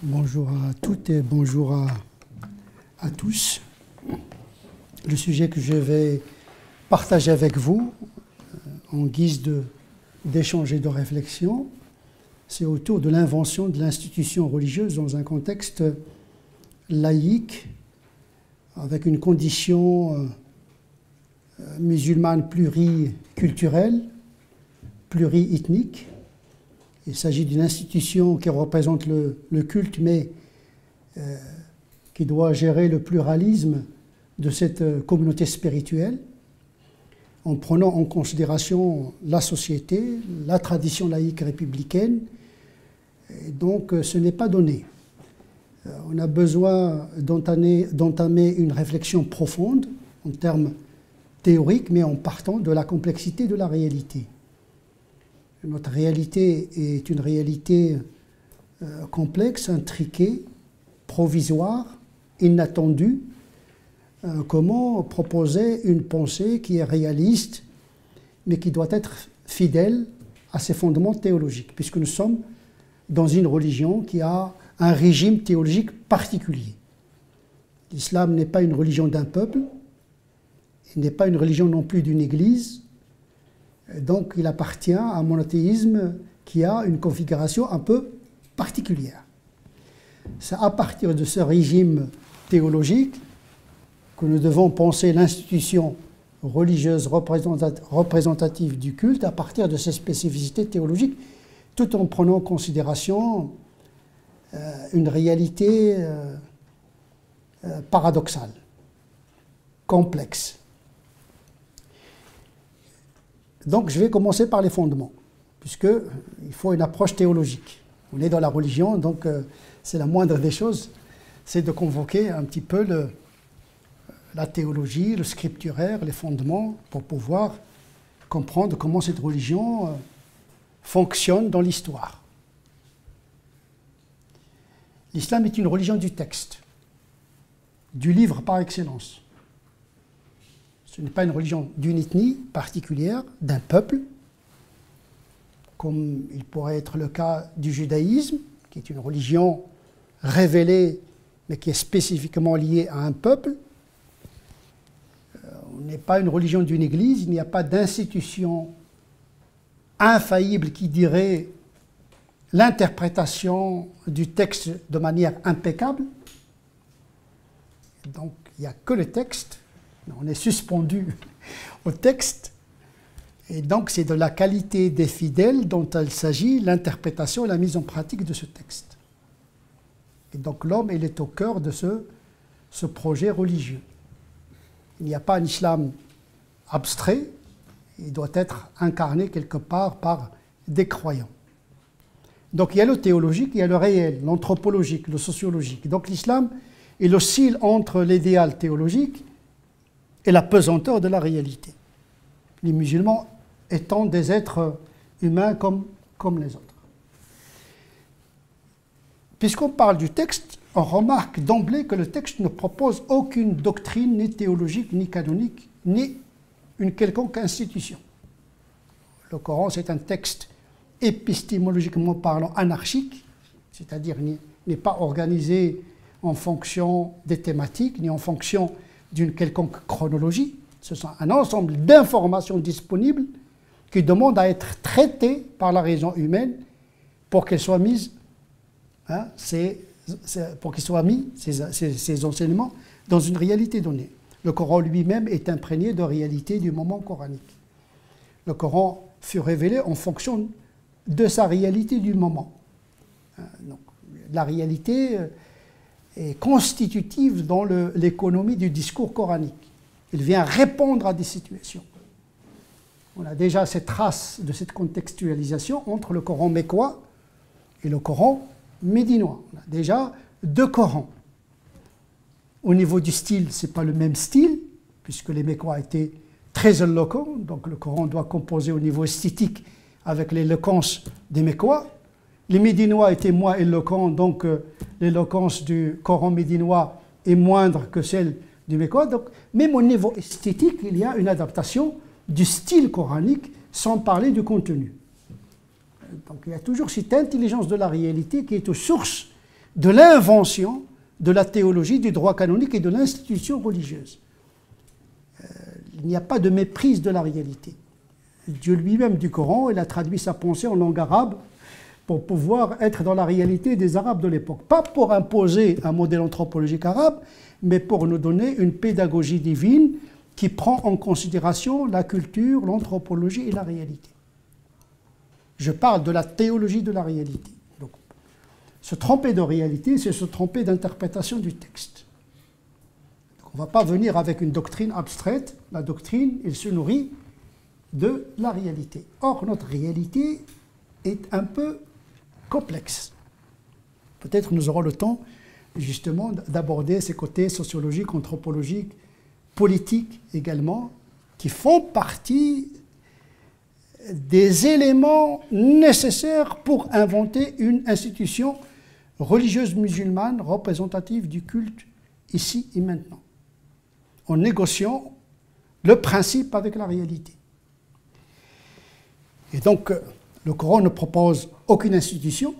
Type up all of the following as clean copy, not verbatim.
Bonjour à toutes et bonjour à tous. Le sujet que je vais partager avec vous en guise d'échange et de réflexion, c'est autour de l'invention de l'institution religieuse dans un contexte laïque, avec une condition musulmane pluriculturelle, pluriethnique. Il s'agit d'une institution qui représente le culte, mais qui doit gérer le pluralisme de cette communauté spirituelle, en prenant en considération la société, la tradition laïque républicaine. Et donc, ce n'est pas donné. On a besoin d'entamer une réflexion profonde en termes théoriques, mais en partant de la complexité de la réalité. Notre réalité est une réalité complexe, intriquée, provisoire, inattendue. Comment proposer une pensée qui est réaliste, mais qui doit être fidèle à ses fondements théologiques, puisque nous sommes dans une religion qui a un régime théologique particulier. L'islam n'est pas une religion d'un peuple, il n'est pas une religion non plus d'une église. Donc il appartient à un monothéisme qui a une configuration un peu particulière. C'est à partir de ce régime théologique que nous devons penser l'institution religieuse représentative du culte à partir de ses spécificités théologiques, tout en prenant en considération une réalité paradoxale, complexe. Donc je vais commencer par les fondements, puisqu'il faut une approche théologique. On est dans la religion, donc c'est la moindre des choses, c'est de convoquer un petit peu la théologie, le scripturaire, les fondements, pour pouvoir comprendre comment cette religion fonctionne dans l'histoire. L'islam est une religion du texte, du livre par excellence. Ce n'est pas une religion d'une ethnie particulière, d'un peuple, comme il pourrait être le cas du judaïsme, qui est une religion révélée, mais qui est spécifiquement liée à un peuple. On n'est pas une religion d'une église, il n'y a pas d'institution infaillible qui dirait l'interprétation du texte de manière impeccable. Donc il n'y a que le texte. On est suspendu au texte, et donc c'est de la qualité des fidèles dont il s'agit, l'interprétation et la mise en pratique de ce texte. Et donc l'homme, il est au cœur de ce projet religieux. Il n'y a pas un islam abstrait, il doit être incarné quelque part par des croyants. Donc il y a le théologique, il y a le réel, l'anthropologique, le sociologique. Donc l'islam, il oscille entre l'idéal théologique et la pesanteur de la réalité. Les musulmans étant des êtres humains comme les autres. Puisqu'on parle du texte, on remarque d'emblée que le texte ne propose aucune doctrine, ni théologique, ni canonique, ni une quelconque institution. Le Coran, c'est un texte épistémologiquement parlant anarchique, c'est-à-dire n'est pas organisé en fonction des thématiques, ni en fonction d'une quelconque chronologie. Ce sont un ensemble d'informations disponibles qui demandent à être traitées par la raison humaine pour qu'elles soient mises, ces enseignements dans une réalité donnée. Le Coran lui-même est imprégné de réalité du moment coranique. Le Coran fut révélé en fonction de sa réalité du moment. Donc, la réalité est constitutive dans l'économie du discours coranique. Il vient répondre à des situations. On a déjà cette trace de cette contextualisation entre le Coran mécois et le Coran médinois. On a déjà deux Corans. Au niveau du style, ce n'est pas le même style, puisque les mécois étaient très éloquents, donc le Coran doit composer au niveau esthétique avec l'éloquence des mécois. Les Médinois étaient moins éloquents, donc l'éloquence du Coran médinois est moindre que celle du mécois. Donc, même au niveau esthétique, il y a une adaptation du style coranique, sans parler du contenu. Donc il y a toujours cette intelligence de la réalité qui est aux sources de l'invention de la théologie, du droit canonique et de l'institution religieuse. Il n'y a pas de méprise de la réalité. Dieu lui-même du Coran, il a traduit sa pensée en langue arabe pour pouvoir être dans la réalité des Arabes de l'époque. Pas pour imposer un modèle anthropologique arabe, mais pour nous donner une pédagogie divine qui prend en considération la culture, l'anthropologie et la réalité. Je parle de la théologie de la réalité. Donc, se tromper de réalité, c'est se tromper d'interprétation du texte. Donc, on ne va pas venir avec une doctrine abstraite. La doctrine, elle se nourrit de la réalité. Or, notre réalité est un peu complexe. Peut-être nous aurons le temps, justement, d'aborder ces côtés sociologiques, anthropologiques, politiques également, qui font partie des éléments nécessaires pour inventer une institution religieuse musulmane représentative du culte ici et maintenant, en négociant le principe avec la réalité. Et donc, le Coran ne propose aucune institution.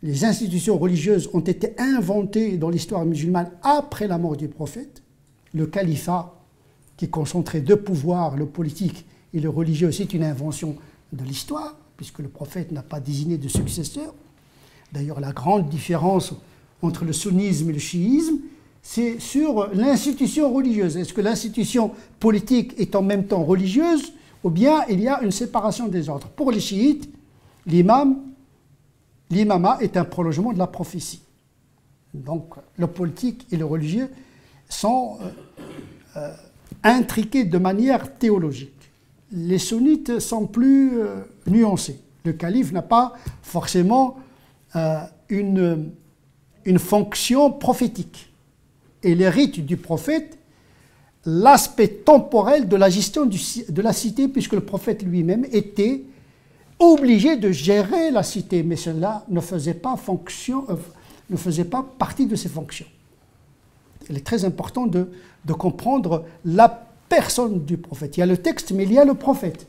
Les institutions religieuses ont été inventées dans l'histoire musulmane après la mort du prophète. Le califat, qui concentrait deux pouvoirs, le politique et le religieux, c'est une invention de l'histoire, puisque le prophète n'a pas désigné de successeur. D'ailleurs, la grande différence entre le sunnisme et le chiisme, c'est sur l'institution religieuse. Est-ce que l'institution politique est en même temps religieuse, ou bien il y a une séparation des ordres? Pour les chiites, l'imamat est un prolongement de la prophétie. Donc, le politique et le religieux sont intriqués de manière théologique. Les sunnites sont plus nuancés. Le calife n'a pas forcément une fonction prophétique. Et les rites du prophète, l'aspect temporel de la gestion de la cité, puisque le prophète lui-même était obligé de gérer la cité, mais cela ne faisait pas partie de ses fonctions. Il est très important de comprendre la personne du prophète. Il y a le texte, mais il y a le prophète.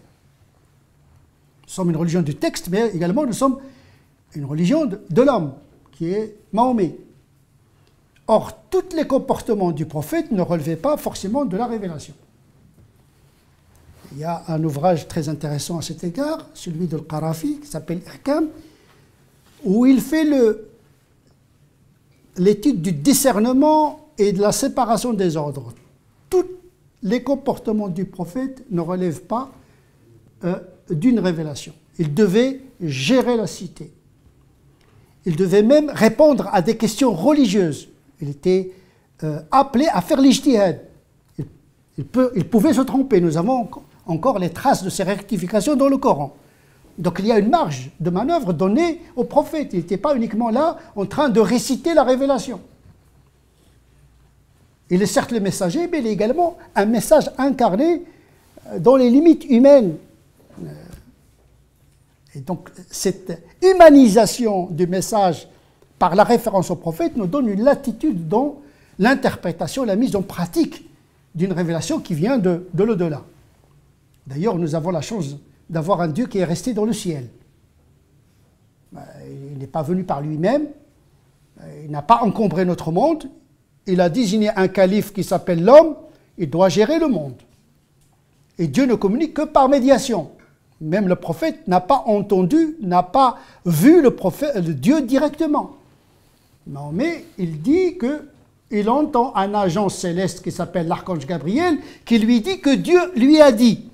Nous sommes une religion du texte, mais également nous sommes une religion de l'homme, qui est Mahomet. Or, tous les comportements du prophète ne relevaient pas forcément de la révélation. Il y a un ouvrage très intéressant à cet égard, celui de Al-Qarafi, qui s'appelle Ihkam, où il fait l'étude du discernement et de la séparation des ordres. Tous les comportements du prophète ne relèvent pas d'une révélation. Il devait gérer la cité. Il devait même répondre à des questions religieuses. Il était appelé à faire l'ijtihad. Il pouvait se tromper. Nous avons encore les traces de ces rectifications dans le Coran. Donc il y a une marge de manœuvre donnée au prophète. Il n'était pas uniquement là en train de réciter la révélation. Il est certes le messager, mais il est également un message incarné dans les limites humaines. Et donc cette humanisation du message par la référence au prophète nous donne une latitude dans l'interprétation, la mise en pratique d'une révélation qui vient de l'au-delà. D'ailleurs, nous avons la chance d'avoir un Dieu qui est resté dans le ciel. Il n'est pas venu par lui-même, il n'a pas encombré notre monde, il a désigné un calife qui s'appelle l'homme, il doit gérer le monde. Et Dieu ne communique que par médiation. Même le prophète n'a pas entendu, n'a pas vu le Dieu directement. Non, mais il dit qu'il entend un agent céleste qui s'appelle l'archange Gabriel, qui lui dit que Dieu lui a dit.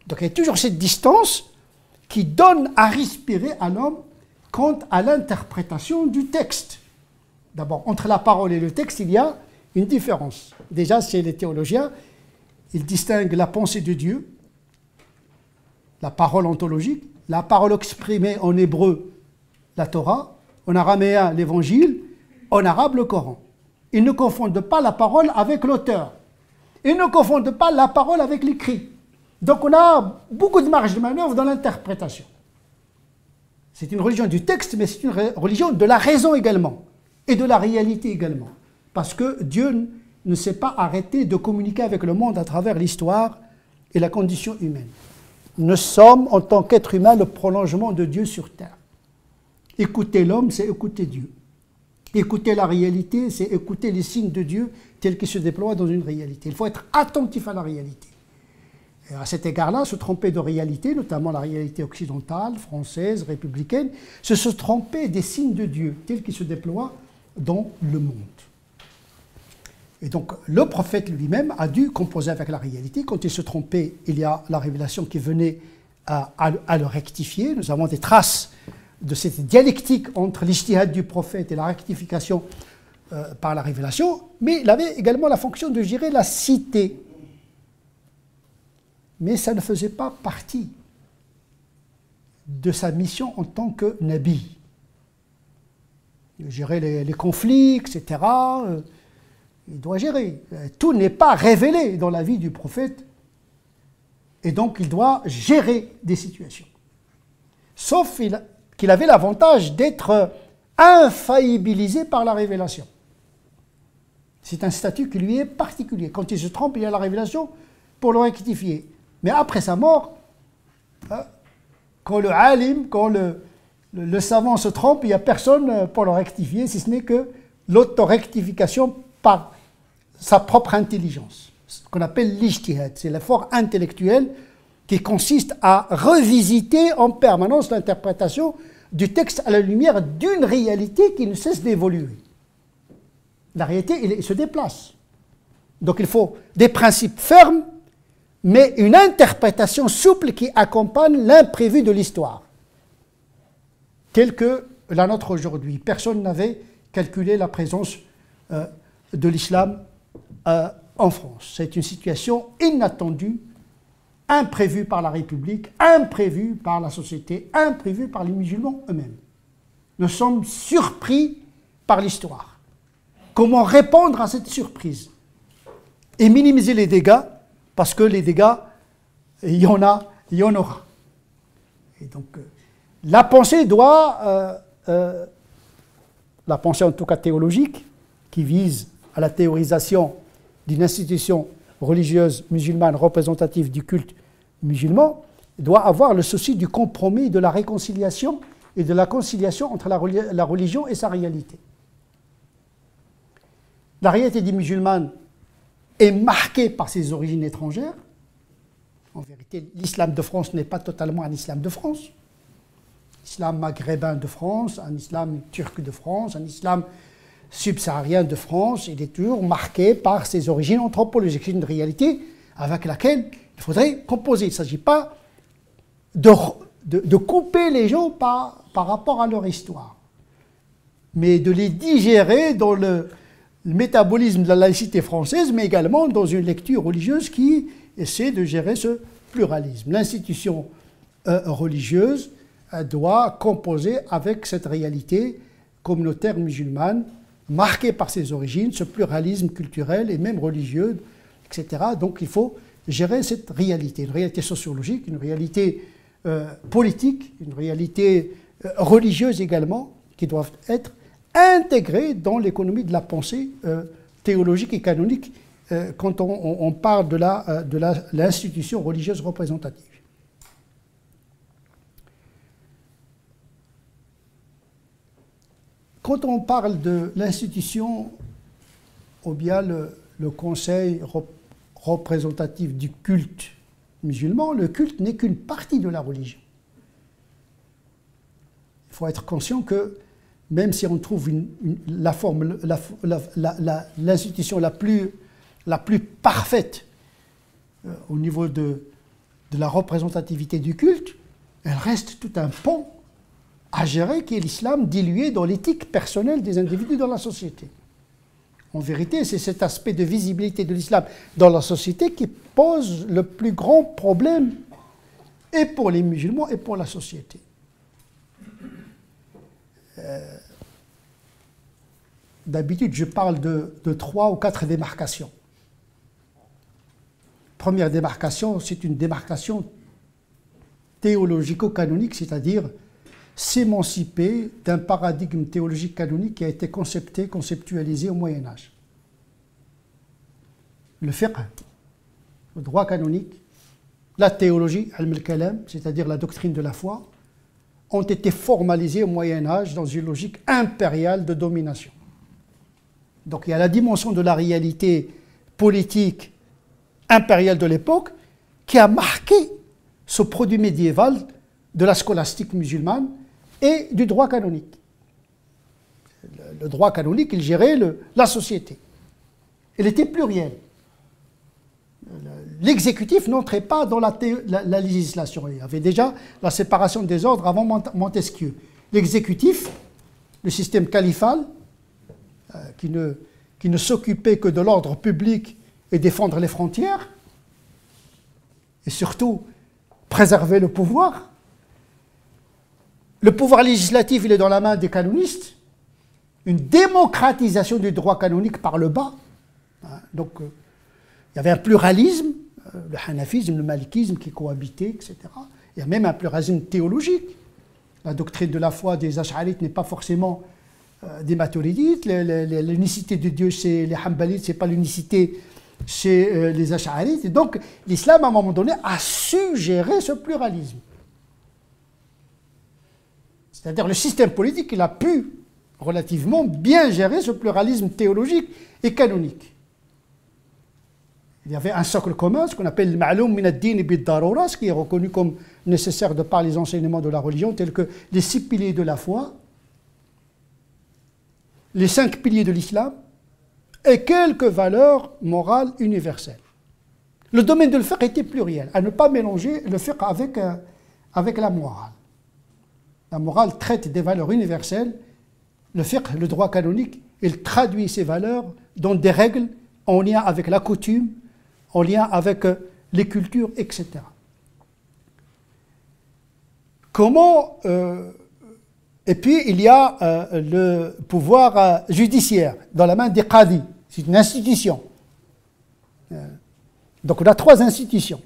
Donc il y a toujours cette distance qui donne à respirer à l'homme quant à l'interprétation du texte. D'abord, entre la parole et le texte, il y a une différence. Déjà, chez les théologiens, ils distinguent la pensée de Dieu, la parole ontologique, la parole exprimée en hébreu, la Torah, en araméen, l'évangile, en arabe, le Coran. Ils ne confondent pas la parole avec l'auteur. Ils ne confondent pas la parole avec l'écrit. Donc on a beaucoup de marge de manœuvre dans l'interprétation. C'est une religion du texte, mais c'est une religion de la raison également, et de la réalité également. Parce que Dieu ne s'est pas arrêté de communiquer avec le monde à travers l'histoire et la condition humaine. Nous sommes, en tant qu'être humain, le prolongement de Dieu sur terre. Écouter l'homme, c'est écouter Dieu. Écouter la réalité, c'est écouter les signes de Dieu tels qu'ils se déploient dans une réalité. Il faut être attentif à la réalité. Et à cet égard-là, se tromper de réalité, notamment la réalité occidentale, française, républicaine, c'est se tromper des signes de Dieu tels qu'ils se déploient dans le monde. Et donc, le prophète lui-même a dû composer avec la réalité. Quand il se trompait, il y a la révélation qui venait à le rectifier. Nous avons des traces de cette dialectique entre l'ijtihad du prophète et la rectification par la révélation, mais il avait également la fonction de gérer la cité. Mais ça ne faisait pas partie de sa mission en tant que nabi. Gérer les conflits, etc. Il doit gérer. Tout n'est pas révélé dans la vie du prophète, et donc il doit gérer des situations. Sauf qu'il avait l'avantage d'être infaillibilisé par la révélation. C'est un statut qui lui est particulier. Quand il se trompe, il y a la révélation pour le rectifier. Mais après sa mort, quand le alim, quand le savant se trompe, il n'y a personne pour le rectifier, si ce n'est que l'autorectification par sa propre intelligence. Ce qu'on appelle l'ijtihad, c'est l'effort intellectuel qui consiste à revisiter en permanence l'interprétation du texte à la lumière d'une réalité qui ne cesse d'évoluer. La réalité, elle se déplace. Donc il faut des principes fermes, mais une interprétation souple qui accompagne l'imprévu de l'histoire, telle que la nôtre aujourd'hui. Personne n'avait calculé la présence de l'islam en France. C'est une situation inattendue, imprévue par la République, imprévue par la société, imprévue par les musulmans eux-mêmes. Nous sommes surpris par l'histoire. Comment répondre à cette surprise et minimiser les dégâts, parce que les dégâts, il y en aura. Et donc, la pensée doit, la pensée en tout cas théologique, qui vise à la théorisation d'une institution religieuse musulmane représentative du culte musulman, doit avoir le souci du compromis, de la réconciliation et de la conciliation entre la religion et sa réalité. La réalité des musulmanes est marquée par ses origines étrangères. En vérité, l'islam de France n'est pas totalement un islam de France. L'islam maghrébin de France, un islam turc de France, un islam subsaharien de France, il est toujours marqué par ses origines anthropologiques. C'est une réalité avec laquelle il faudrait composer. Il ne s'agit pas de couper les gens par rapport à leur histoire, mais de les digérer dans le métabolisme de la laïcité française, mais également dans une lecture religieuse qui essaie de gérer ce pluralisme. L'institution religieuse doit composer avec cette réalité communautaire musulmane, marquée par ses origines, ce pluralisme culturel et même religieux, etc. Donc il faut gérer cette réalité, une réalité sociologique, une réalité politique, une réalité religieuse également, qui doivent être intégrées dans l'économie de la pensée théologique et canonique quand on parle de l'institution religieuse représentative. Quand on parle de l'institution, ou bien le conseil représentatif du culte musulman, le culte n'est qu'une partie de la religion. Il faut être conscient que même si on trouve l'institution la plus parfaite au niveau de la représentativité du culte, elle reste tout un pont à gérer qui est l'islam dilué dans l'éthique personnelle des individus dans la société. En vérité, c'est cet aspect de visibilité de l'islam dans la société qui pose le plus grand problème, et pour les musulmans et pour la société. D'habitude, je parle de 3 ou 4 démarcations. Première démarcation, c'est une démarcation théologico-canonique, c'est-à-dire s'émanciper d'un paradigme théologique canonique qui a été conceptualisé au Moyen-Âge. Le fiqh, le droit canonique, la théologie, ilm al-kalam, c'est-à-dire la doctrine de la foi, ont été formalisés au Moyen-Âge dans une logique impériale de domination. Donc il y a la dimension de la réalité politique impériale de l'époque qui a marqué ce produit médiéval de la scolastique musulmane et du droit canonique. Le droit canonique, il gérait la société. Il était pluriel. L'exécutif n'entrait pas dans la législation. Il y avait déjà la séparation des ordres avant Montesquieu. L'exécutif, le système califal, qui ne s'occupait que de l'ordre public et défendre les frontières, et surtout préserver le pouvoir. Le pouvoir législatif, il est dans la main des canonistes. Une démocratisation du droit canonique par le bas. Donc, il y avait un pluralisme, le hanafisme, le malikisme qui cohabitaient, etc. Il y a même un pluralisme théologique. La doctrine de la foi des Ash'arites n'est pas forcément des Maturidites. L'unicité de Dieu chez les Hanbalites, ce n'est pas l'unicité chez les Ash'arites. Et donc, l'islam, à un moment donné, a su gérer ce pluralisme. C'est-à-dire le système politique, il a pu relativement bien gérer ce pluralisme théologique et canonique. Il y avait un socle commun, ce qu'on appelle le ma'loum min ad-din bid-darura, ce qui est reconnu comme nécessaire de par les enseignements de la religion, tels que les 6 piliers de la foi, les 5 piliers de l'islam, et quelques valeurs morales universelles. Le domaine de le fiqh était pluriel, à ne pas mélanger le fiqh avec la morale. La morale traite des valeurs universelles, le fiqh, le droit canonique, il traduit ces valeurs dans des règles en lien avec la coutume, en lien avec les cultures, etc. Comment et puis il y a le pouvoir judiciaire dans la main des qadis, c'est une institution. Donc on a 3 institutions.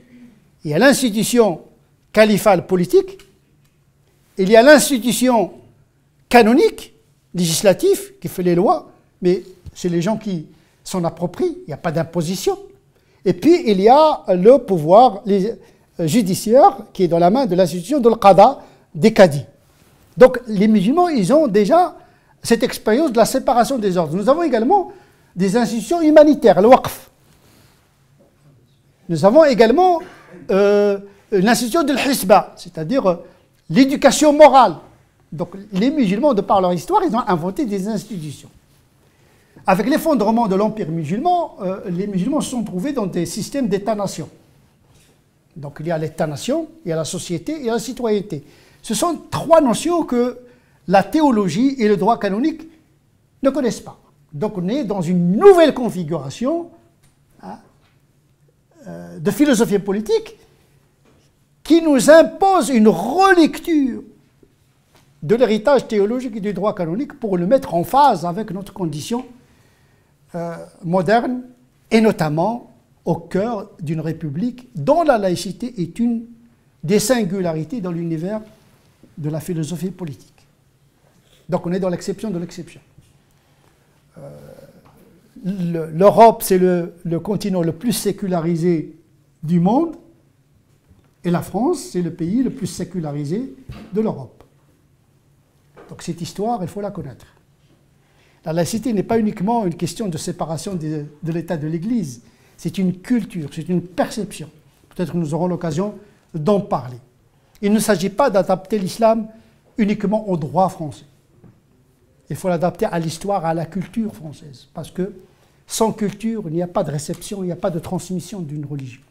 Il y a l'institution califale politique, il y a l'institution canonique, législative, qui fait les lois, mais c'est les gens qui s'en approprient, il n'y a pas d'imposition. Et puis il y a le pouvoir judiciaire qui est dans la main de l'institution de l'qada, des qadis. Donc les musulmans, ils ont déjà cette expérience de la séparation des ordres. Nous avons également des institutions humanitaires, le waqf. Nous avons également l'institution de l'hisba, c'est-à-dire l'éducation morale. Donc les musulmans, de par leur histoire, ils ont inventé des institutions. Avec l'effondrement de l'empire musulman, les musulmans se sont trouvés dans des systèmes d'État-nation. Donc il y a l'État-nation, il y a la société, il y a la citoyenneté. Ce sont 3 notions que la théologie et le droit canonique ne connaissent pas. Donc on est dans une nouvelle configuration de philosophie politique qui nous impose une relecture de l'héritage théologique et du droit canonique pour le mettre en phase avec notre condition moderne et notamment au cœur d'une république dont la laïcité est une des singularités dans l'univers de la philosophie politique. Donc on est dans l'exception de l'exception. L'Europe, c'est le continent le plus sécularisé du monde et la France, c'est le pays le plus sécularisé de l'Europe. Donc cette histoire, il faut la connaître. La laïcité n'est pas uniquement une question de séparation de l'État de l'Église, c'est une culture, c'est une perception. Peut-être que nous aurons l'occasion d'en parler. Il ne s'agit pas d'adapter l'islam uniquement au droit français. Il faut l'adapter à l'histoire, à la culture française. Parce que sans culture, il n'y a pas de réception, il n'y a pas de transmission d'une religion.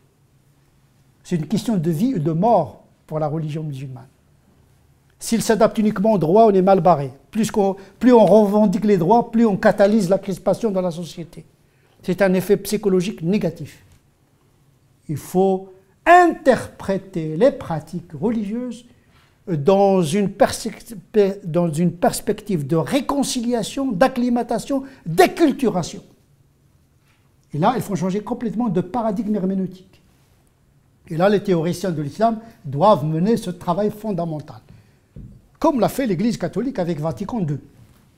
C'est une question de vie et de mort pour la religion musulmane. S'il s'adapte uniquement au droit, on est mal barré. Plus on revendique les droits, plus on catalyse la crispation dans la société. C'est un effet psychologique négatif. Il faut interpréter les pratiques religieuses dans une perspective de réconciliation, d'acclimatation, d'acculturation. Et là, il faut changer complètement de paradigme herméneutique. Et là, les théoriciens de l'islam doivent mener ce travail fondamental. Comme l'a fait l'Église catholique avec Vatican II. Elle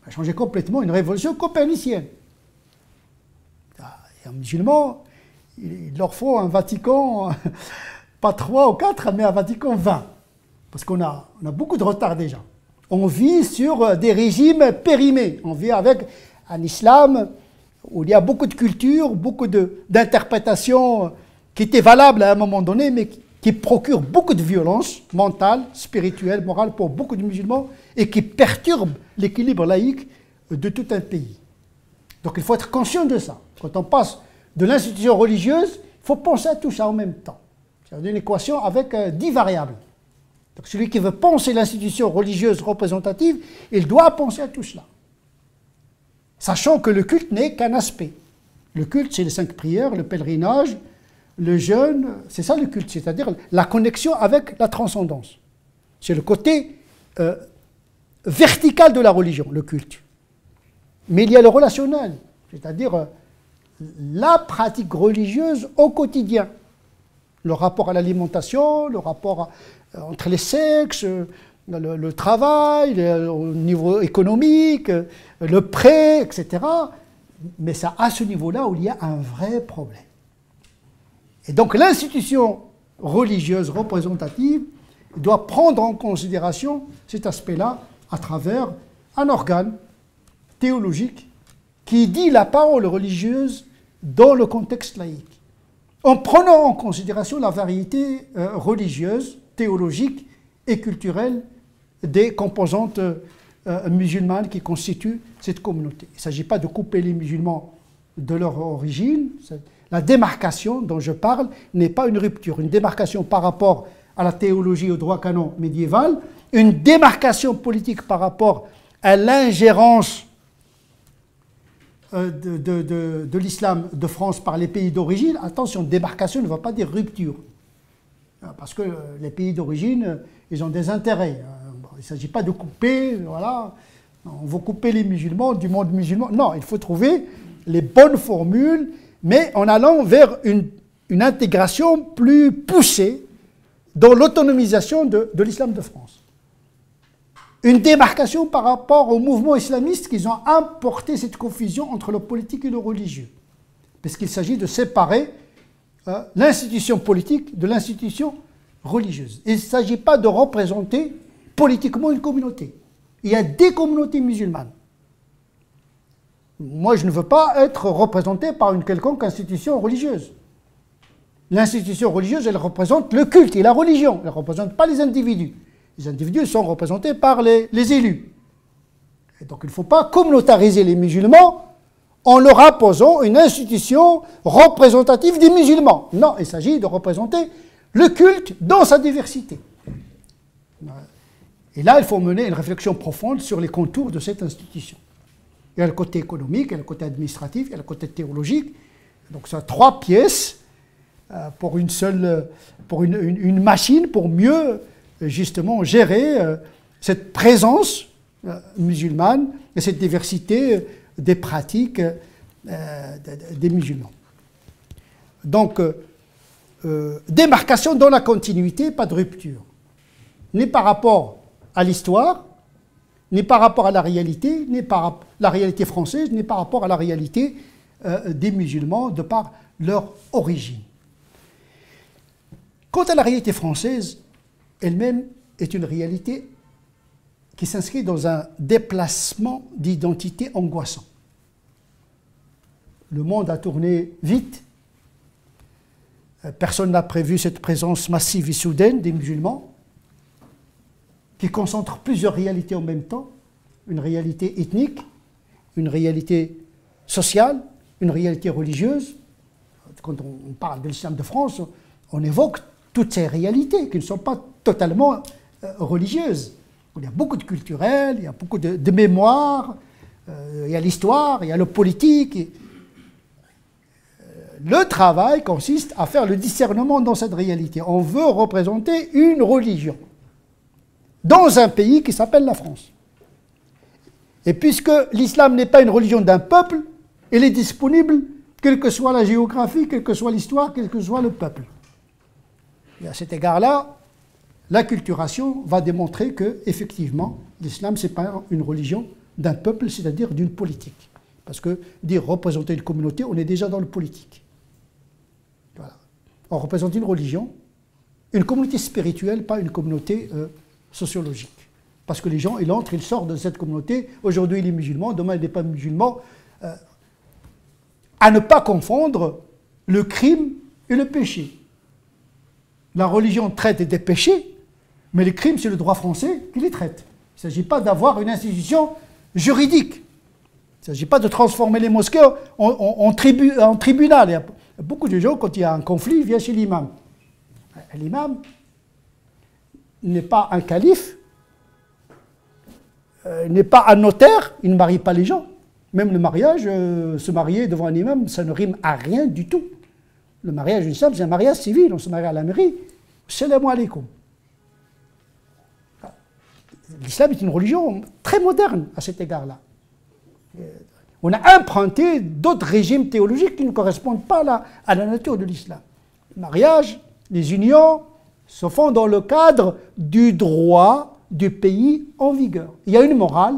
a changé complètement, une révolution copernicienne. Et en musulman, il leur faut un Vatican, pas 3 ou 4, mais un Vatican 20. Parce qu'on a beaucoup de retard déjà. On vit sur des régimes périmés. On vit avec un islam où il y a beaucoup de cultures, beaucoup d'interprétations qui étaient valables à un moment donné, mais qui procurent beaucoup de violence mentale, spirituelle, morale pour beaucoup de musulmans et qui perturbent l'équilibre laïque de tout un pays. Donc il faut être conscient de ça. Quand on passe de l'institution religieuse, il faut penser à tout ça en même temps. C'est une équation avec 10 variables. Donc celui qui veut penser l'institution religieuse représentative, il doit penser à tout cela. Sachant que le culte n'est qu'un aspect. Le culte, c'est les 5 prières, le pèlerinage, le jeûne, c'est ça le culte, c'est-à-dire la connexion avec la transcendance. C'est le côté vertical de la religion, le culte. Mais il y a le relationnel, c'est-à-dire la pratique religieuse au quotidien. Le rapport à l'alimentation, le rapport entre les sexes, le travail, au niveau économique, le prêt, etc. Mais c'est à ce niveau-là où il y a un vrai problème. Et donc l'institution religieuse représentative doit prendre en considération cet aspect-là à travers un organe théologique qui dit la parole religieuse dans le contexte laïque, en prenant en considération la variété religieuse, théologique et culturelle des composantes musulmanes qui constituent cette communauté. Il ne s'agit pas de couper les musulmans de leur origine. La démarcation dont je parle n'est pas une rupture, une démarcation par rapport à la théologie, au droit canon médiéval, une démarcation politique par rapport à l'ingérence de l'islam de France par les pays d'origine. Attention, démarcation ne va pas dire rupture. Parce que les pays d'origine, ils ont des intérêts. Il ne s'agit pas de couper, voilà, on veut couper les musulmans du monde musulman. Non, il faut trouver les bonnes formules, mais en allant vers une intégration plus poussée dans l'autonomisation de l'islam de France. Une démarcation par rapport aux mouvements islamistes qui ont importé cette confusion entre le politique et le religieux. Parce qu'il s'agit de séparer l'institution politique de l'institution religieuse. Il ne s'agit pas de représenter politiquement une communauté. Il y a des communautés musulmanes. Moi, je ne veux pas être représenté par une quelconque institution religieuse. L'institution religieuse, elle représente le culte et la religion. Elle ne représente pas les individus. Les individus sont représentés par les élus. Et donc il ne faut pas communautariser les musulmans en leur imposant une institution représentative des musulmans. Non, il s'agit de représenter le culte dans sa diversité. Et là, il faut mener une réflexion profonde sur les contours de cette institution. Il y a le côté économique, il y a le côté administratif, il y a le côté théologique. Donc, ça a 3 pièces pour une machine pour mieux, justement, gérer cette présence musulmane et cette diversité des pratiques des musulmans. Donc, démarcation dans la continuité, pas de rupture. Ni par rapport à l'histoire, ni par rapport à la réalité, ni par la réalité française, ni par rapport à la réalité des musulmans de par leur origine. Quant à la réalité française, elle-même est une réalité qui s'inscrit dans un déplacement d'identité angoissant. Le monde a tourné vite. Personne n'a prévu cette présence massive et soudaine des musulmans qui concentrent plusieurs réalités en même temps, une réalité ethnique, une réalité sociale, une réalité religieuse. Quand on parle de l'islam de France, on évoque toutes ces réalités qui ne sont pas totalement religieuses. Il y a beaucoup de culturel, il y a beaucoup de mémoire, il y a l'histoire, il y a le politique. Le travail consiste à faire le discernement dans cette réalité. On veut représenter une religion dans un pays qui s'appelle la France. Et puisque l'islam n'est pas une religion d'un peuple, elle est disponible quelle que soit la géographie, quelle que soit l'histoire, quel que soit le peuple. Et à cet égard-là, l'acculturation va démontrer que, effectivement, l'islam, ce n'est pas une religion d'un peuple, c'est-à-dire d'une politique. Parce que dire représenter une communauté, on est déjà dans le politique. Voilà. On représente une religion, une communauté spirituelle, pas une communauté sociologique. Parce que les gens, ils entrent, ils sortent de cette communauté. Aujourd'hui, il est musulman, demain, il n'est pas musulman. à ne pas confondre le crime et le péché. La religion traite des péchés, mais les crimes, c'est le droit français qui les traite. Il ne s'agit pas d'avoir une institution juridique. Il ne s'agit pas de transformer les mosquées en tribunal. Il y a beaucoup de gens, quand il y a un conflit, viennent chez l'imam. L'imam n'est pas un calife, n'est pas un notaire, il ne marie pas les gens. Même le mariage, se marier devant un imam, ça ne rime à rien du tout. Le mariage d'une femme, c'est un mariage civil, on se marie à la mairie. Salam alaikum. L'islam est une religion très moderne à cet égard-là. On a emprunté d'autres régimes théologiques qui ne correspondent pas à la nature de l'islam. Le mariage, les unions se font dans le cadre du droit du pays en vigueur. Il y a une morale,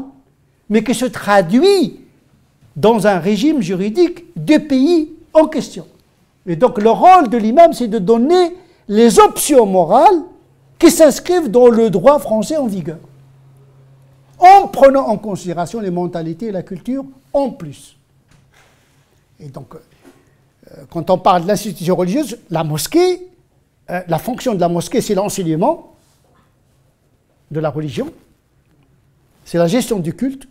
mais qui se traduit dans un régime juridique du pays en question. Et donc le rôle de l'imam, c'est de donner les options morales qui s'inscrivent dans le droit français en vigueur, en prenant en considération les mentalités et la culture en plus. Et donc, quand on parle de l'institution religieuse, la mosquée, la fonction de la mosquée, c'est l'enseignement de la religion, c'est la gestion du culte,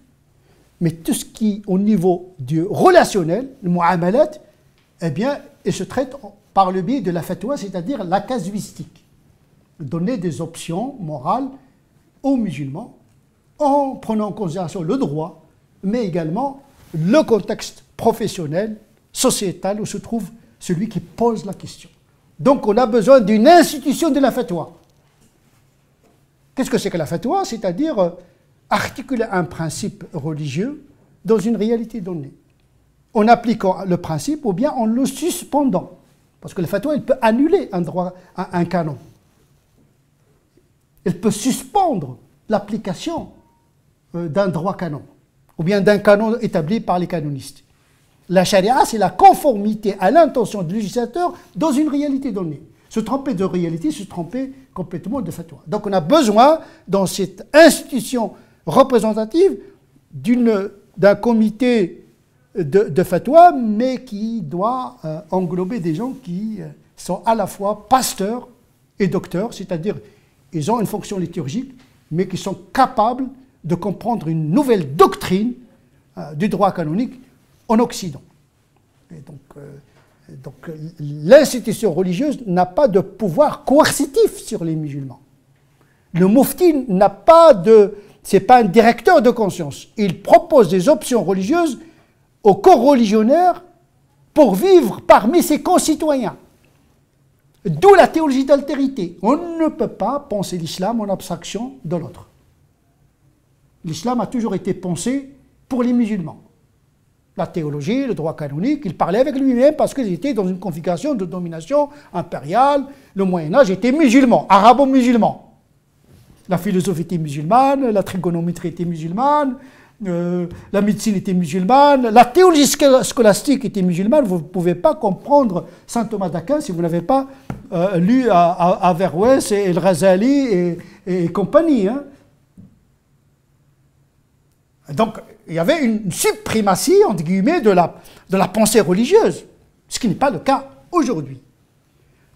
mais tout ce qui, au niveau du relationnel, le mu'amalat, eh bien, il se traite par le biais de la fatwa, c'est-à-dire la casuistique. Donner des options morales aux musulmans en prenant en considération le droit, mais également le contexte professionnel, sociétal, où se trouve celui qui pose la question. Donc on a besoin d'une institution de la fatwa. Qu'est-ce que c'est que la fatwa? C'est-à-dire articuler un principe religieux dans une réalité donnée, en appliquant le principe ou bien en le suspendant. Parce que la fatwa, elle peut annuler un canon. Elle peut suspendre l'application d'un droit canon, ou bien d'un canon établi par les canonistes. La charia, c'est la conformité à l'intention du législateur dans une réalité donnée. Se tromper de réalité, se tromper complètement de fatwa. Donc on a besoin, dans cette institution représentative, d'un comité de fatwa, mais qui doit englober des gens qui sont à la fois pasteurs et docteurs, c'est-à-dire ils ont une fonction liturgique, mais qui sont capables de comprendre une nouvelle doctrine du droit canonique en Occident. Et donc l'institution religieuse n'a pas de pouvoir coercitif sur les musulmans. Le mufti n'a pas c'est pas un directeur de conscience. Il propose des options religieuses aux coreligionnaires pour vivre parmi ses concitoyens. D'où la théologie d'altérité. On ne peut pas penser l'islam en abstraction de l'autre. L'islam a toujours été pensé pour les musulmans. La théologie, le droit canonique, il parlait avec lui-même parce qu'ils étaient dans une configuration de domination impériale. Le Moyen-Âge était musulman, arabo-musulman. La philosophie était musulmane, la trigonométrie était musulmane, la médecine était musulmane, la théologie scolastique était musulmane. Vous ne pouvez pas comprendre saint Thomas d'Aquin si vous n'avez pas lu Averroès et El Ghazali et compagnie. Hein. Donc, il y avait une suprématie, entre guillemets, de la pensée religieuse, ce qui n'est pas le cas aujourd'hui.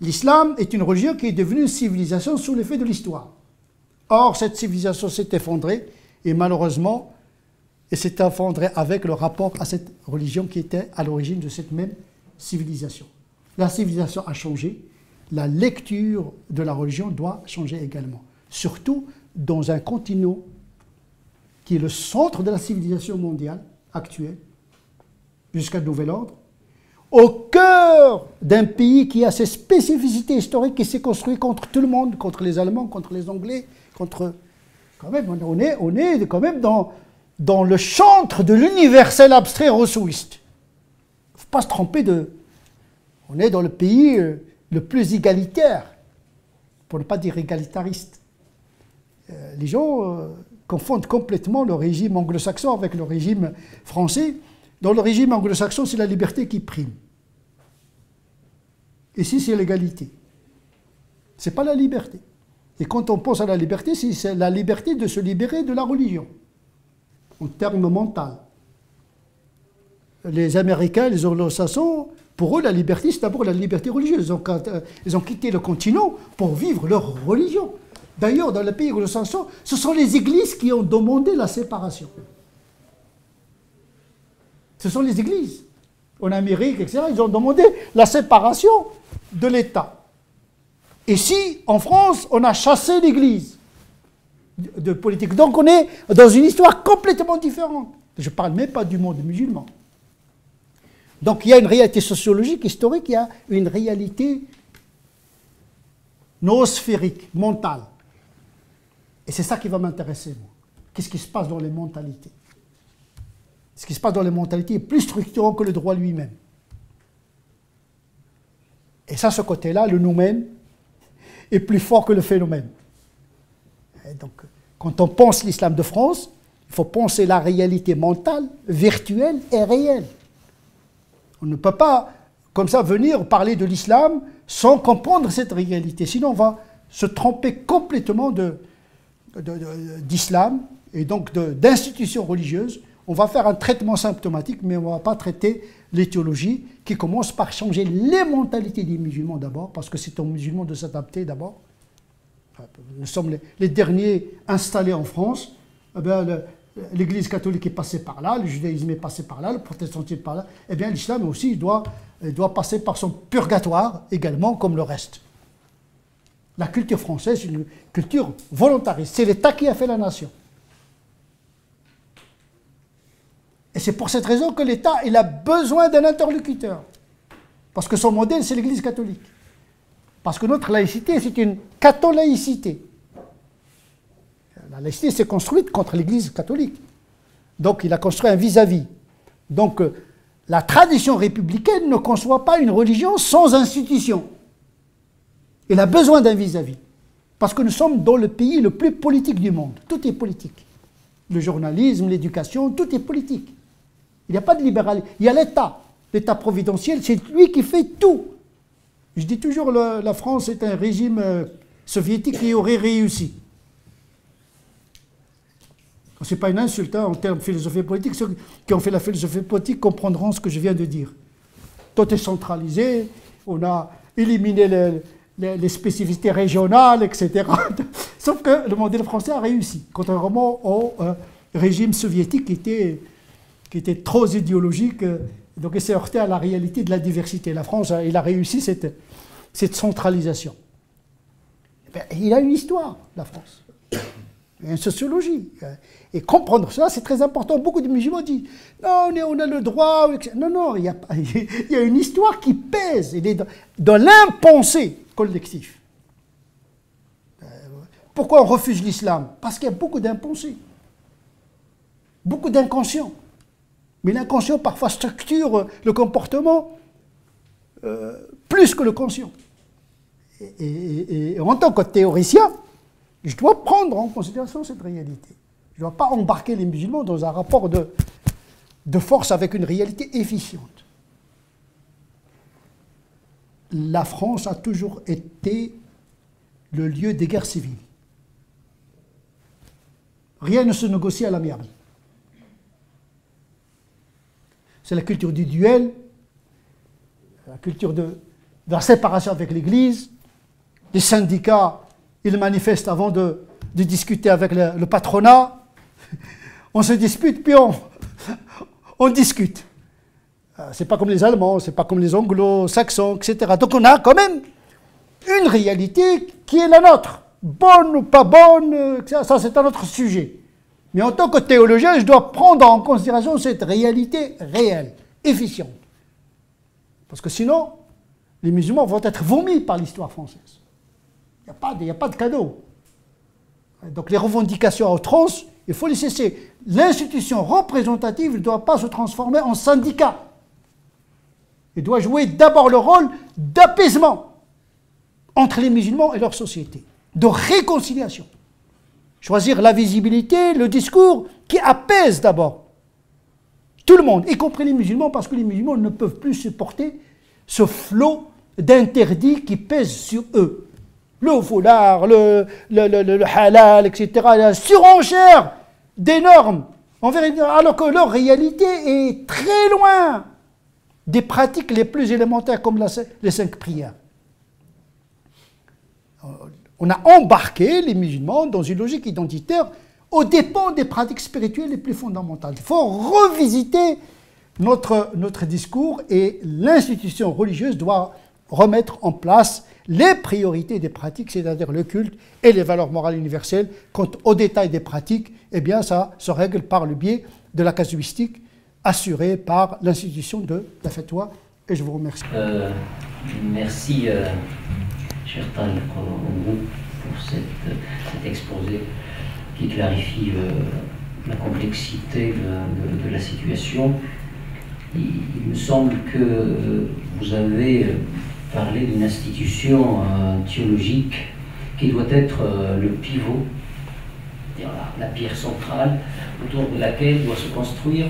L'islam est une religion qui est devenue une civilisation sous l'effet de l'histoire. Or, cette civilisation s'est effondrée, et malheureusement, elle s'est effondrée avec le rapport à cette religion qui était à l'origine de cette même civilisation. La civilisation a changé, la lecture de la religion doit changer également, surtout dans un continent qui est le centre de la civilisation mondiale actuelle, jusqu'à nouvel ordre, au cœur d'un pays qui a ses spécificités historiques, qui s'est construit contre tout le monde, contre les Allemands, contre les Anglais, contre... Quand même, on est quand même dans le chantre de l'universel abstrait rousseauiste. Il ne faut pas se tromper de... On est dans le pays le plus égalitaire, pour ne pas dire égalitariste. Les gens... confondent complètement le régime anglo-saxon avec le régime français. Dans le régime anglo-saxon, c'est la liberté qui prime. Ici, c'est l'égalité. Ce n'est pas la liberté. Et quand on pense à la liberté, c'est la liberté de se libérer de la religion, en termes mentaux. les Américains, les Anglo-Saxons, pour eux, la liberté, c'est d'abord la liberté religieuse. Ils ont quitté le continent pour vivre leur religion. D'ailleurs, dans les pays anglo-saxons, ce sont les églises qui ont demandé la séparation. Ce sont les églises. En Amérique, etc., ils ont demandé la séparation de l'État. Ici, en France, on a chassé l'Église de politique. Donc on est dans une histoire complètement différente. Je ne parle même pas du monde musulman. Donc il y a une réalité sociologique, historique, il y a une réalité noosphérique, mentale. Et c'est ça qui va m'intéresser, moi. Qu'est-ce qui se passe dans les mentalités? Ce qui se passe dans les mentalités est plus structurant que le droit lui-même. Et ça, ce côté-là, le nous-mêmes, est plus fort que le phénomène. Et donc, quand on pense l'islam de France, il faut penser la réalité mentale, virtuelle et réelle. On ne peut pas, comme ça, venir parler de l'islam sans comprendre cette réalité. Sinon, on va se tromper complètement d'islam et donc d'institutions religieuses. On va faire un traitement symptomatique, mais on ne va pas traiter l'éthiologie qui commence par changer les mentalités des musulmans d'abord, parce que c'est aux musulmans de s'adapter d'abord. Nous sommes les derniers installés en France. Eh bien, l'Église catholique est passée par là, le judaïsme est passé par là, le protestantisme par là. Eh bien, l'islam aussi doit passer par son purgatoire également, comme le reste. La culture française, c'est une culture volontariste. C'est l'État qui a fait la nation. Et c'est pour cette raison que l'État il a besoin d'un interlocuteur. Parce que son modèle, c'est l'Église catholique. Parce que notre laïcité, c'est une catholaïcité. La laïcité s'est construite contre l'Église catholique. Donc il a construit un vis-à-vis. Donc la tradition républicaine ne conçoit pas une religion sans institution. Elle a besoin d'un vis-à-vis. Parce que nous sommes dans le pays le plus politique du monde. Tout est politique. Le journalisme, l'éducation, tout est politique. Il n'y a pas de libéralisme. Il y a l'État. L'État providentiel, c'est lui qui fait tout. Je dis toujours que la France est un régime soviétique qui aurait réussi. Ce n'est pas une insulte en termes de philosophie politique. Ceux qui ont fait la philosophie politique comprendront ce que je viens de dire. Tout est centralisé, on a éliminé les spécificités régionales, etc. Sauf que le modèle français a réussi, contrairement au régime soviétique qui était trop idéologique, donc il s'est heurté à la réalité de la diversité. La France, il a réussi cette centralisation. Il a une histoire, la France. Il y a une sociologie. Et comprendre ça, c'est très important. Beaucoup de musulmans disent « Non, on a le droit... » Non, non, il y a une histoire qui pèse. Il est dans l'impensé collectif. Pourquoi on refuse l'islam? Parce qu'il y a beaucoup d'impensés. Beaucoup d'inconscients. Mais l'inconscient, parfois, structure le comportement plus que le conscient. Et en tant que théoricien, je dois prendre en considération cette réalité. Je ne dois pas embarquer les musulmans dans un rapport de force avec une réalité efficiente. La France a toujours été le lieu des guerres civiles. Rien ne se négocie à l'amiable. C'est la culture du duel, la culture de la séparation avec l'Église. Les syndicats, ils manifestent avant de discuter avec le patronat. On se dispute, puis on discute. C'est pas comme les Allemands, c'est pas comme les Anglo-Saxons, etc. Donc on a quand même une réalité qui est la nôtre. Bonne ou pas bonne, ça c'est un autre sujet. Mais en tant que théologien, je dois prendre en considération cette réalité réelle, efficiente. Parce que sinon, les musulmans vont être vomis par l'histoire française. Il n'y a pas de cadeau. Donc les revendications à outrance, il faut les cesser. L'institution représentative ne doit pas se transformer en syndicat. Elle doit jouer d'abord le rôle d'apaisement entre les musulmans et leur société, de réconciliation. Choisir la visibilité, le discours qui apaise d'abord tout le monde, y compris les musulmans, parce que les musulmans ne peuvent plus supporter ce flot d'interdits qui pèsent sur eux. Le foulard, le halal, etc. La surenchère des normes Alors que leur réalité est très loin des pratiques les plus élémentaires comme les 5 prières. On a embarqué les musulmans dans une logique identitaire aux dépens des pratiques spirituelles les plus fondamentales. Il faut revisiter notre discours et l'institution religieuse doit remettre en place les priorités des pratiques, c'est-à-dire le culte et les valeurs morales universelles. Quant au détail des pratiques, eh bien ça se règle par le biais de la casuistique assurée par l'institution de la fatwa. Et je vous remercie. Merci, cher Tariq, pour cet exposé qui clarifie la complexité de la situation. Il me semble que vous avez parlé d'une institution théologique qui doit être le pivot, c'est-à-dire la pierre centrale autour de laquelle doit se construire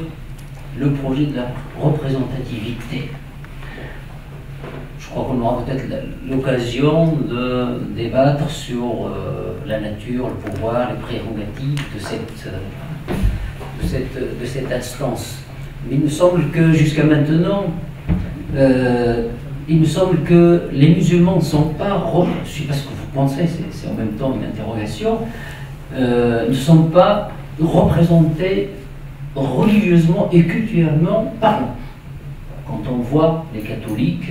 le projet de la représentativité. Je crois qu'on aura peut-être l'occasion de débattre sur la nature, le pouvoir, les prérogatives de cette instance. Mais il me semble que jusqu'à maintenant, il me semble que les musulmans ne sont pas, je ne sais pas ce que vous pensez, c'est en même temps une interrogation, ne sont pas représentés religieusement et culturellement parlant. Quand on voit les catholiques,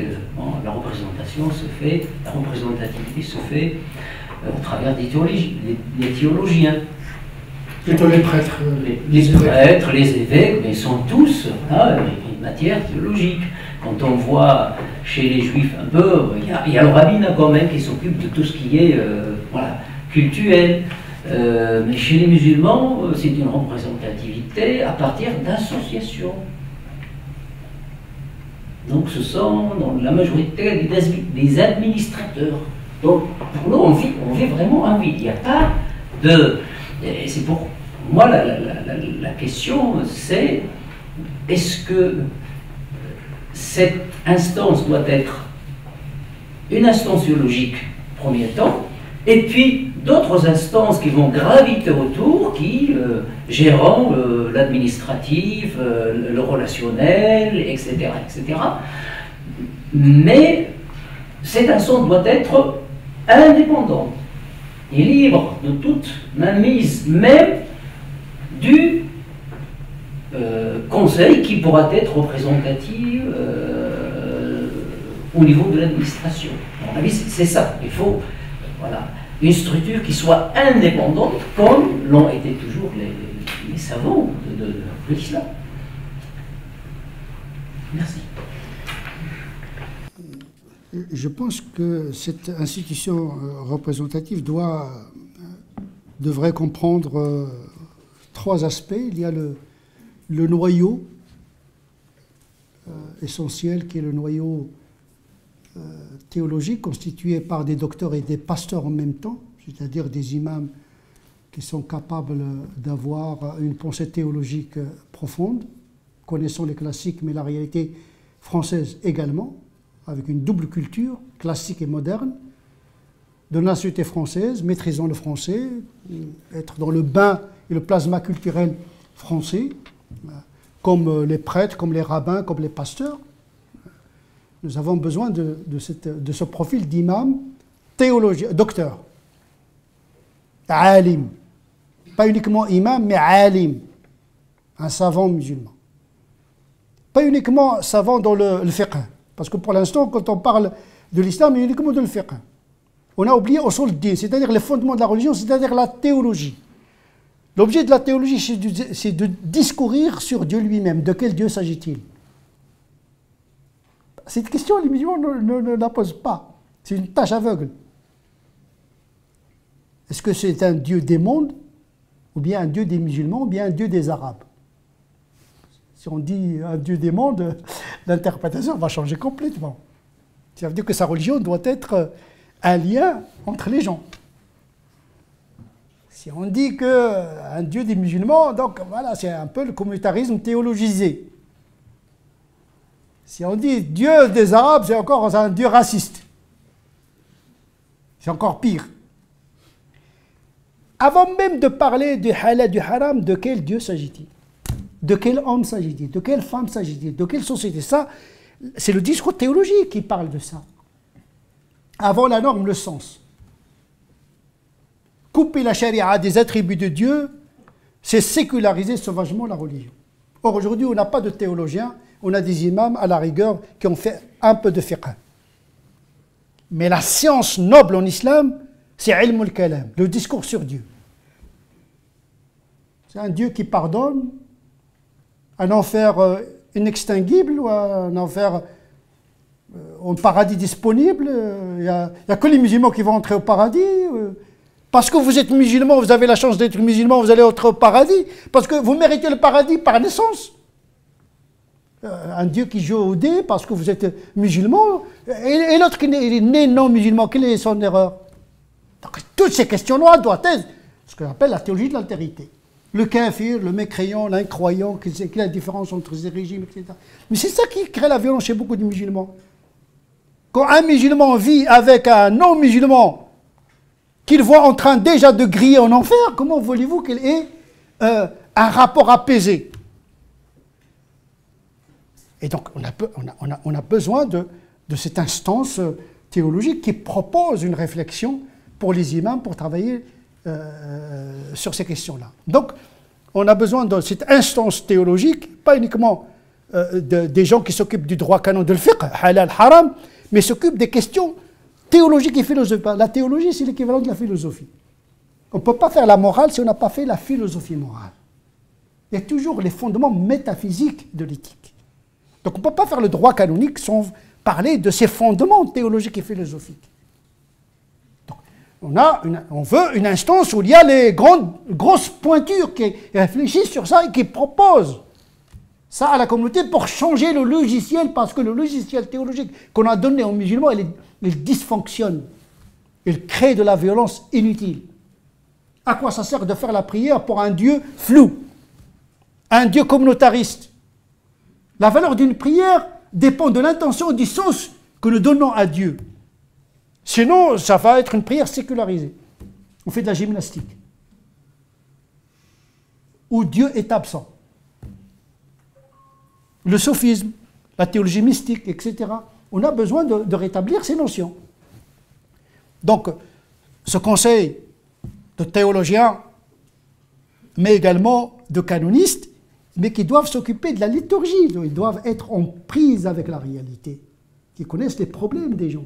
la représentation se fait, la représentativité se fait à travers des théologiens. Plutôt les prêtres. Les prêtres, les évêques, mais ils sont tous une matière théologique. Quand on voit chez les juifs un peu, il y a le rabbin quand même qui s'occupe de tout ce qui est cultuel. Mais chez les musulmans, c'est une représentativité à partir d'associations. Donc ce sont dans la majorité des administrateurs. Donc pour nous, on vit vraiment un vide. Il n'y a pas de... Et c'est pour moi la question, c'est est-ce que cette instance doit être une instance théologique, premier temps, et puis d'autres instances qui vont graviter autour, qui gérant l'administratif, le relationnel, etc., etc. Mais cette instance doit être indépendante et libre de toute mainmise, même du conseil qui pourra être représentatif au niveau de l'administration. À mon avis, c'est ça. Il faut une structure qui soit indépendante, comme l'ont été toujours les savants de l'islam. Merci. Je pense que cette institution représentative devrait comprendre 3 aspects. Il y a le noyau essentiel qui est le noyau théologique constitué par des docteurs et des pasteurs en même temps, c'est-à-dire des imams qui sont capables d'avoir une pensée théologique profonde, connaissant les classiques mais la réalité française également, avec une double culture, classique et moderne, de la société française, maîtrisant le français, être dans le bain et le plasma culturel français, comme les prêtres, comme les rabbins, comme les pasteurs. Nous avons besoin de ce profil d'imam, théologien, docteur, alim. Pas uniquement imam, mais alim, un savant musulman. Pas uniquement savant dans le fiqh, parce que pour l'instant, quand on parle de l'islam, il y a uniquement de le fiqh. On a oublié usul ad-din, c'est-à-dire les fondements de la religion, c'est-à-dire la théologie. L'objet de la théologie, c'est de discourir sur Dieu lui-même. De quel Dieu s'agit-il? Cette question, les musulmans ne la posent pas. C'est une tâche aveugle. Est-ce que c'est un Dieu des mondes, ou bien un Dieu des musulmans, ou bien un Dieu des arabes? Si on dit un Dieu des mondes, l'interprétation va changer complètement. Ça veut dire que sa religion doit être un lien entre les gens. Si on dit qu'un Dieu des musulmans, donc voilà, c'est un peu le communautarisme théologisé. Si on dit Dieu des Arabes, c'est encore un Dieu raciste. C'est encore pire. Avant même de parler du halal, du haram, de quel Dieu s'agit-il? De quel homme s'agit-il? De quelle femme s'agit-il? De quelle société? Ça, c'est le discours théologique qui parle de ça. Avant la norme, le sens. Couper la charia des attributs de Dieu, c'est séculariser sauvagement la religion. Or, aujourd'hui, on n'a pas de théologiens, on a des imams, à la rigueur, qui ont fait un peu de fiqh. Mais la science noble en islam, c'est ilm al-kalam, le discours sur Dieu. C'est un Dieu qui pardonne, un enfer inextinguible, ou un enfer, un paradis disponible. Il n'y a que les musulmans qui vont entrer au paradis. Parce que vous êtes musulman, vous avez la chance d'être musulman, vous allez entrer au paradis. Parce que vous méritez le paradis par naissance. Un Dieu qui joue au dé parce que vous êtes musulman. Et l'autre qui est né non musulman, quelle est son erreur? Donc toutes ces questions-là doivent être ce qu'on appelle la théologie de l'altérité. Le kafir, le mécréant, l'incroyant, quelle est la différence entre ces régimes, etc. Mais c'est ça qui crée la violence chez beaucoup de musulmans. Quand un musulman vit avec un non-musulman, qu'il voit en train déjà de griller en enfer, comment voulez-vous qu'il ait un rapport apaisé? Et donc on a besoin de cette instance théologique qui propose une réflexion pour les imams pour travailler sur ces questions-là. Donc on a besoin de cette instance théologique, pas uniquement des gens qui s'occupent du droit canon de fiqh, halal, haram, mais s'occupent des questions théologique et philosophique. La théologie, c'est l'équivalent de la philosophie. On ne peut pas faire la morale si on n'a pas fait la philosophie morale. Il y a toujours les fondements métaphysiques de l'éthique. Donc on ne peut pas faire le droit canonique sans parler de ces fondements théologiques et philosophiques. Donc, on veut une instance où il y a les grosses pointures qui réfléchissent sur ça et qui proposent ça à la communauté pour changer le logiciel, parce que le logiciel théologique qu'on a donné aux musulmans, il dysfonctionne. Il crée de la violence inutile. À quoi ça sert de faire la prière pour un Dieu flou, un Dieu communautariste? La valeur d'une prière dépend de l'intention et du sens que nous donnons à Dieu. Sinon, ça va être une prière sécularisée. On fait de la gymnastique. Où Dieu est absent. Le sophisme, la théologie mystique, etc. On a besoin de rétablir ces notions. Donc, ce conseil de théologiens, mais également de canonistes, mais qui doivent s'occuper de la liturgie, ils doivent être en prise avec la réalité, qui connaissent les problèmes des gens.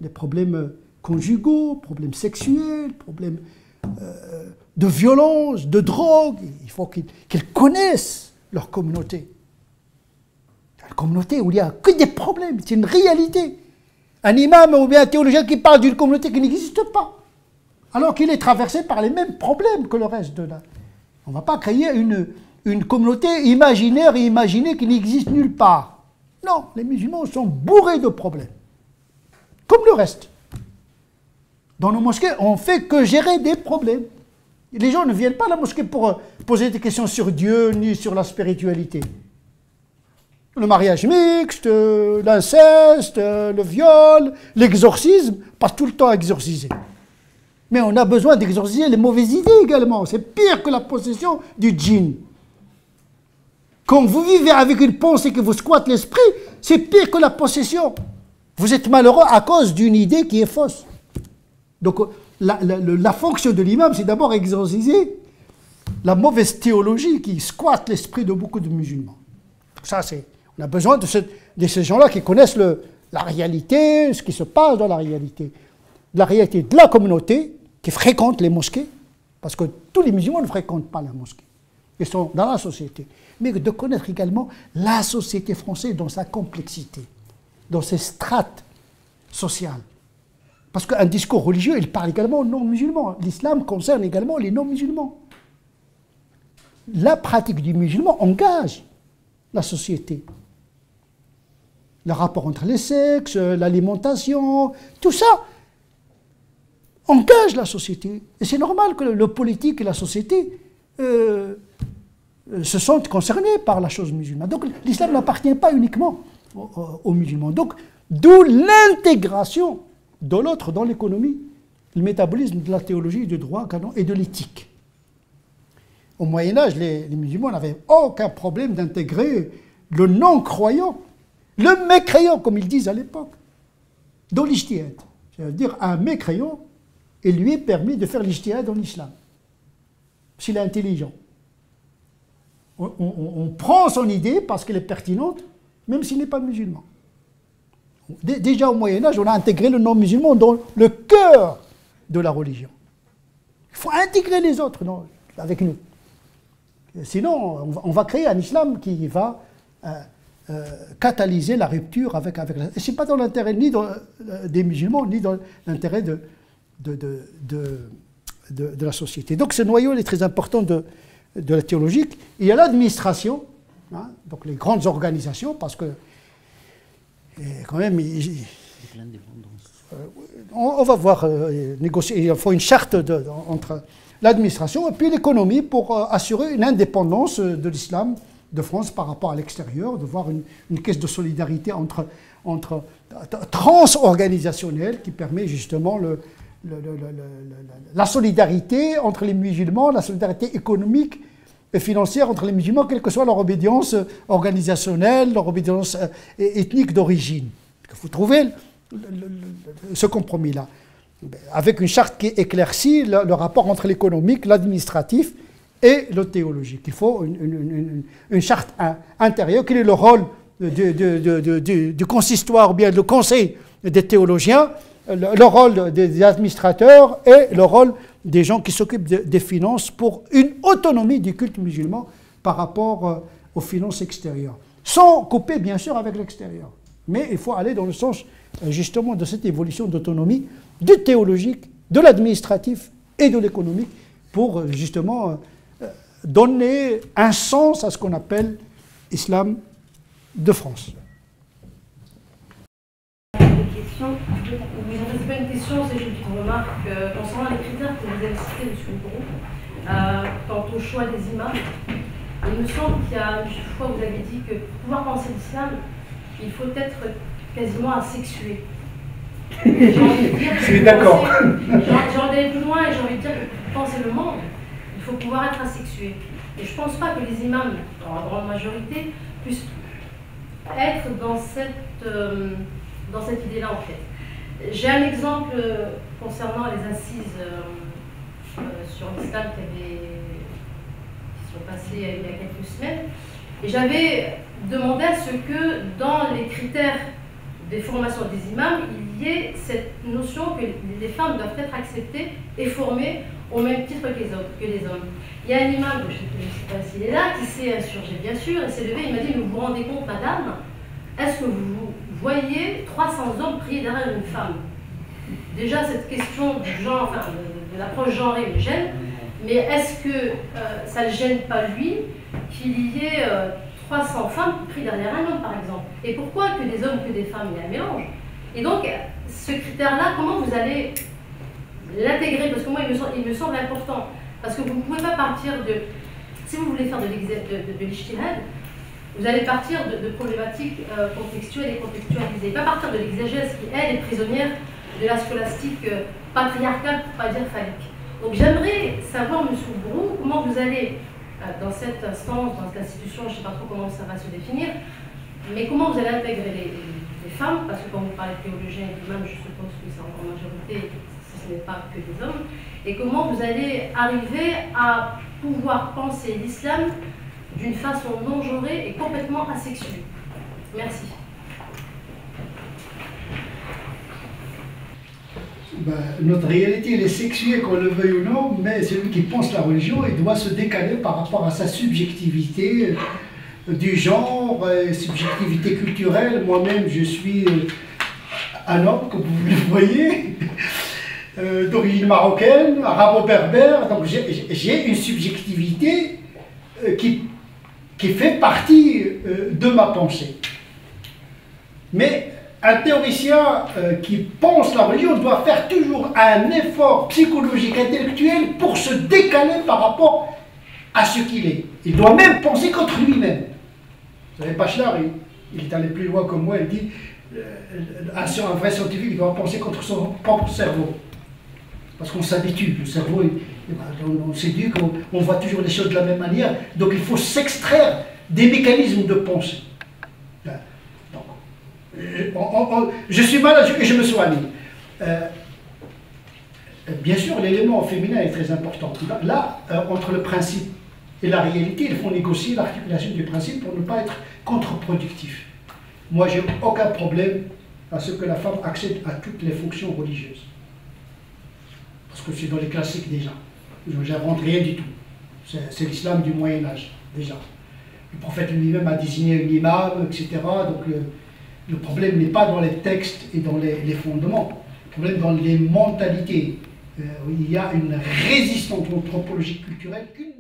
Les problèmes conjugaux, problèmes sexuels, problèmes de violence, de drogue. Il faut qu'ils connaissent leur communauté. Une communauté où il n'y a que des problèmes, c'est une réalité. Un imam ou bien un théologien qui parle d'une communauté qui n'existe pas, alors qu'il est traversé par les mêmes problèmes que le reste de là. On ne va pas créer une communauté imaginaire et imaginée qui n'existe nulle part. Non, les musulmans sont bourrés de problèmes, comme le reste. Dans nos mosquées, on ne fait que gérer des problèmes. Les gens ne viennent pas à la mosquée pour poser des questions sur Dieu ni sur la spiritualité. Le mariage mixte, l'inceste, le viol, l'exorcisme, passe tout le temps à exorciser. Mais on a besoin d'exorciser les mauvaises idées également. C'est pire que la possession du djinn. Quand vous vivez avec une pensée que vous squatte l'esprit, c'est pire que la possession. Vous êtes malheureux à cause d'une idée qui est fausse. Donc la fonction de l'imam, c'est d'abord exorciser la mauvaise théologie qui squatte l'esprit de beaucoup de musulmans. Ça, on a besoin de ces gens-là qui connaissent la réalité, ce qui se passe dans la réalité de la communauté qui fréquente les mosquées, parce que tous les musulmans ne fréquentent pas la mosquée, ils sont dans la société, mais de connaître également la société française dans sa complexité, dans ses strates sociales. Parce qu'un discours religieux, il parle également aux non-musulmans. L'islam concerne également les non-musulmans. La pratique du musulman engage la société. Le rapport entre les sexes, l'alimentation, tout ça engage la société. Et c'est normal que le politique et la société se sentent concernés par la chose musulmane. Donc l'islam n'appartient pas uniquement aux musulmans. Donc d'où l'intégration de l'autre dans l'économie, le métabolisme de la théologie, du droit canon et de l'éthique. Au Moyen-Âge, les musulmans n'avaient aucun problème d'intégrer le non-croyant, le mécréant, comme ils disent à l'époque, dans l'ijtihad. C'est-à-dire un mécréant, il lui est permis de faire l'ijtihad en islam, s'il est intelligent. On prend son idée parce qu'elle est pertinente, même s'il n'est pas musulman. Déjà au Moyen-Âge, on a intégré le non-musulman dans le cœur de la religion. Il faut intégrer les autres avec nous. Sinon, on va créer un islam qui va catalyser la rupture avec la... Et ce n'est pas dans l'intérêt ni des musulmans, ni dans l'intérêt de la société. Donc ce noyau est très important de la théologique. Il y a l'administration, hein, donc les grandes organisations, parce que quand même... on va voir, négocier, il faut une charte entre l'administration et puis l'économie pour assurer une indépendance de l'islam de France par rapport à l'extérieur, de voir une caisse de solidarité transorganisationnelle qui permet justement la solidarité entre les musulmans, la solidarité économique et financière entre les musulmans, quelle que soit leur obédience organisationnelle, leur obédience ethnique d'origine. Il faut trouver ce compromis-là, avec une charte qui éclaircit le rapport entre l'économique, l'administratif et le théologique. Il faut une charte intérieure. Quel est le rôle du consistoire ou bien le conseil des théologiens, le rôle des administrateurs et le rôle des gens qui s'occupent des finances pour une autonomie du culte musulman par rapport aux finances extérieures. Sans couper bien sûr avec l'extérieur. Mais il faut aller dans le sens justement de cette évolution d'autonomie du théologique, de l'administratif et de l'économique pour justement donner un sens à ce qu'on appelle Islam de France. C'est pas une question, c'est juste une remarque concernant les critères que vous avez cités, M. Brou, quant au choix des imams. Il me semble qu'il y a une fois vous avez dit que pour pouvoir penser l'islam, il faut être quasiment asexué. Je suis d'accord. J'ai envie d'aller plus loin et j'ai envie de dire que pour penser le monde, il faut pouvoir être asexué. Et je ne pense pas que les imams, dans la grande majorité, puissent être dans cette idée-là en fait. J'ai un exemple concernant les assises sur l'islam qui sont passées il y a quelques semaines. Et j'avais demandé à ce que dans les critères des formations des imams, il y ait cette notion que les femmes doivent être acceptées et formées au même titre que les hommes. Il y a un imam, je ne sais pas s'il est là, qui s'est insurgé bien sûr, et s'est levé, il m'a dit, mais vous vous rendez compte madame, est-ce que vous voyez 300 hommes prier derrière une femme? Déjà cette question du genre, enfin de l'approche genrée me gêne, mais est-ce que ça ne le gêne pas lui qu'il y ait 300 femmes qui prient derrière un homme par exemple? Et pourquoi que des hommes que des femmes? Il y a un mélange. Et donc ce critère-là, comment vous allez l'intégrer? Parce que moi il me semble important. Parce que vous ne pouvez pas partir de... Si vous voulez faire de l'ijtihad, vous allez partir de problématiques contextuelles et contextualisées. Pas partir de l'exégèse qui, elle, est prisonnière de la scolastique patriarcale, pour ne pas dire phallique. Donc j'aimerais savoir, M. Brou, comment vous allez, dans cette instance, dans cette institution, je ne sais pas trop comment ça va se définir, mais comment vous allez intégrer les femmes, parce que quand vous parlez de théologiens et d'imams, je suppose que c'est en majorité, ce n'est pas que des hommes, et comment vous allez arriver à pouvoir penser l'islam d'une façon non genrée et complètement asexuée. Merci. Notre réalité, elle est sexuée, qu'on le veuille ou non, mais celui qui pense la religion, il doit se décaler par rapport à sa subjectivité du genre, subjectivité culturelle. Moi-même, je suis un homme, comme vous le voyez, d'origine marocaine, arabo-berbère, donc j'ai une subjectivité qui fait partie de ma pensée. Mais un théoricien qui pense la religion doit faire toujours un effort psychologique, intellectuel pour se décaler par rapport à ce qu'il est. Il doit même penser contre lui-même. Vous savez, Bachelard, il est allé plus loin que moi, il dit un vrai scientifique doit penser contre son propre cerveau. Parce qu'on s'habitue, le cerveau Eh ben, on s'éduque, on voit toujours les choses de la même manière. Donc il faut s'extraire des mécanismes de pensée. Donc, je suis malade et je me soigne. Bien sûr, l'élément féminin est très important. Là, entre le principe et la réalité, il faut négocier l'articulation du principe pour ne pas être contre-productif. Moi, j'ai aucun problème à ce que la femme accède à toutes les fonctions religieuses. Parce que c'est dans les classiques déjà. Je n'invente rien du tout. C'est l'islam du Moyen-Âge, déjà. Le prophète lui-même a désigné un imam, etc. Donc le problème n'est pas dans les textes et dans les fondements. Le problème est dans les mentalités. Il y a une résistance anthropologique culturelle qu'une